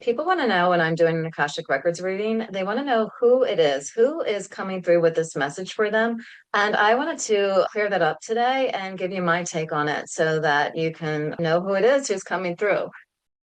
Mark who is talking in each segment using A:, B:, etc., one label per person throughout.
A: People want to know when I'm doing an Akashic Records reading, they want to know who is coming through with this message for them. And I wanted to clear that up today and give you my take on it so that you can know who it is who's coming through.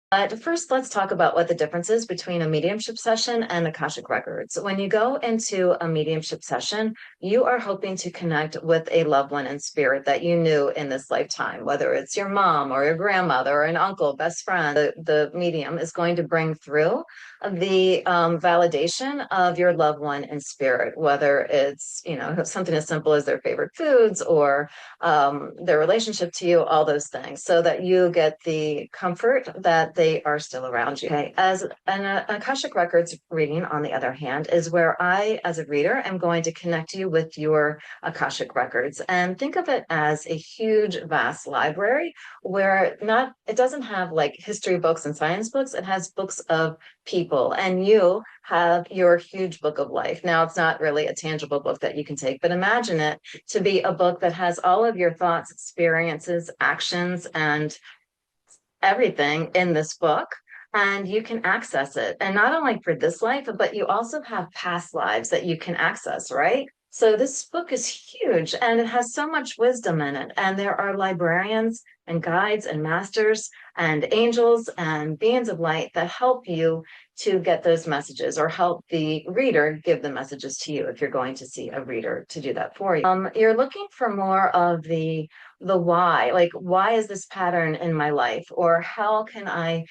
A: But first, let's talk about what the difference is between a mediumship session and Akashic Records. When you go into a mediumship session, you are hoping to connect with a loved one in spirit that you knew in this lifetime, whether it's your mom or your grandmother or an uncle, best friend. The medium is going to bring through the validation of your loved one in spirit, whether it's, something as simple as their favorite foods or their relationship to you, all those things, so that you get the comfort that they are still around you. Okay. As an Akashic Records reading, on the other hand, is where I, as a reader, am going to connect you with your Akashic Records. And think of it as a huge, vast library where it doesn't have like history books and science books, it has books of people, and you have your huge book of life. Now, it's not really a tangible book that you can take, but imagine it to be a book that has all of your thoughts, experiences, actions, and everything in this book. And you can access it. And not only for this life, but you also have past lives that you can access, right? So this book is huge and it has so much wisdom in it. And there are librarians and guides and masters and angels and beings of light that help you to get those messages, or help the reader give the messages to you if you're going to see a reader to do that for you. You're looking for more of the why, like, why is this pattern in my life, or how can I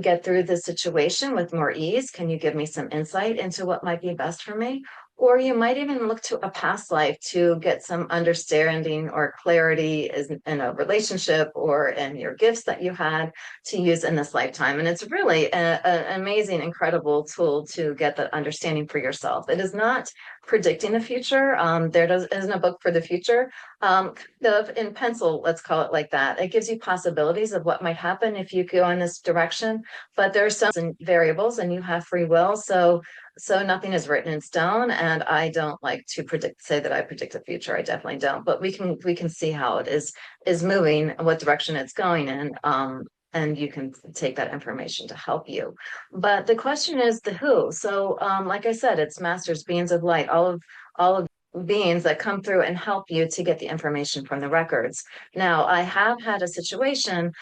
A: get through this situation with more ease? Can you give me some insight into what might be best for me? Or you might even look to a past life to get some understanding or clarity in a relationship or in your gifts that you had to use in this lifetime. And it's really an amazing, incredible tool to get that understanding for yourself. It is not predicting the future. Isn't a book for the future. Kind of in pencil, let's call it like that. It gives you possibilities of what might happen if you go in this direction, but there's some variables and you have free will. So nothing is written in stone, and I don't like to say that I predict the future. I definitely don't, but we can see how it is moving, what direction it's going in. And you can take that information to help you. But the question is the who. So, like I said, it's masters, beings of light, all of beings that come through and help you to get the information from the records. Now, I have had a situation.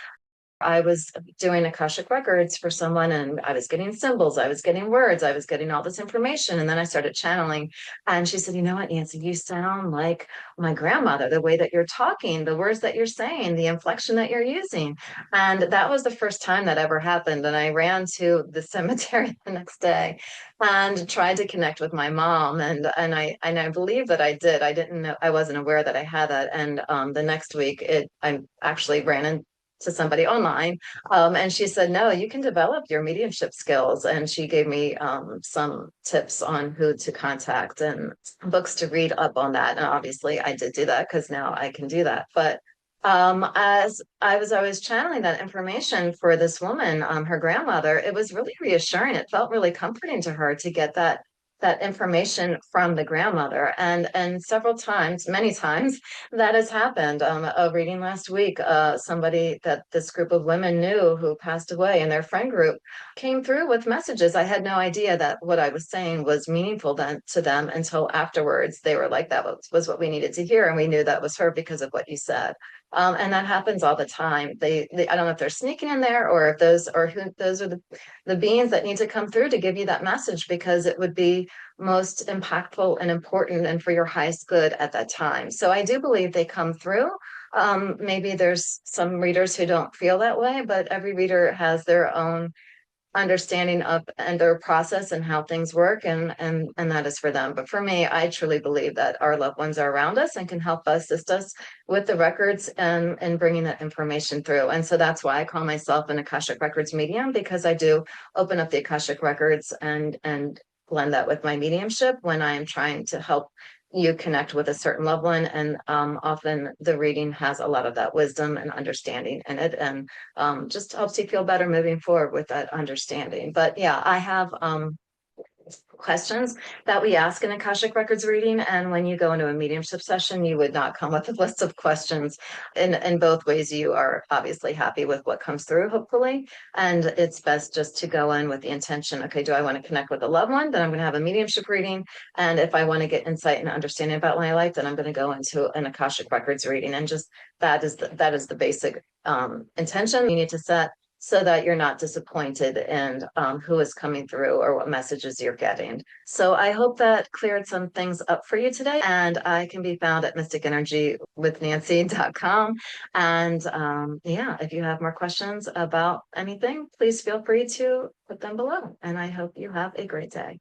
A: I was doing Akashic Records for someone and I was getting symbols, I was getting words, I was getting all this information. And then I started channeling. And she said, "You know what, Nancy, you sound like my grandmother, the way that you're talking, the words that you're saying, the inflection that you're using." And that was the first time that ever happened. And I ran to the cemetery the next day and tried to connect with my mom. And I believe that I did. I didn't know, I wasn't aware that I had that. And the next week I actually ran in to somebody online. And she said, "No, you can develop your mediumship skills." And she gave me some tips on who to contact and books to read up on that. And obviously I did do that because now I can do that. But as I was always channeling that information for this woman, her grandmother, it was really reassuring. It felt really comforting to her to get that information from the grandmother. And several times, many times, that has happened. A reading last week, somebody that this group of women knew who passed away in their friend group came through with messages. I had no idea that what I was saying was meaningful then to them until afterwards. They were like, "That was what we needed to hear," and we knew that was her because of what you said. And that happens all the time. I don't know if they're sneaking in there, or if those are the beings that need to come through to give you that message, because it would be most impactful and important and for your highest good at that time. So I do believe they come through. Maybe there's some readers who don't feel that way, but every reader has their own understanding of and their process and how things work, and that is for them. But for me, I truly believe that our loved ones are around us and can help assist us with the records and bringing that information through. And so that's why I call myself an Akashic Records medium, because I do open up the Akashic Records and blend that with my mediumship when I am trying to help you connect with a certain loved one. And often the reading has a lot of that wisdom and understanding in it, and just helps you feel better moving forward with that understanding. But yeah, I have questions that we ask in Akashic Records reading. And when you go into a mediumship session, you would not come with a list of questions. In both ways, you are obviously happy with what comes through, hopefully. And it's best just to go in with the intention, okay, do I want to connect with a loved one? Then I'm going to have a mediumship reading. And if I want to get insight and understanding about my life, then I'm going to go into an Akashic Records reading. And just that is the basic intention you need to set, so that you're not disappointed in who is coming through or what messages you're getting. So I hope that cleared some things up for you today. And I can be found at mysticenergywithnancy.com. And yeah, if you have more questions about anything, please feel free to put them below. And I hope you have a great day.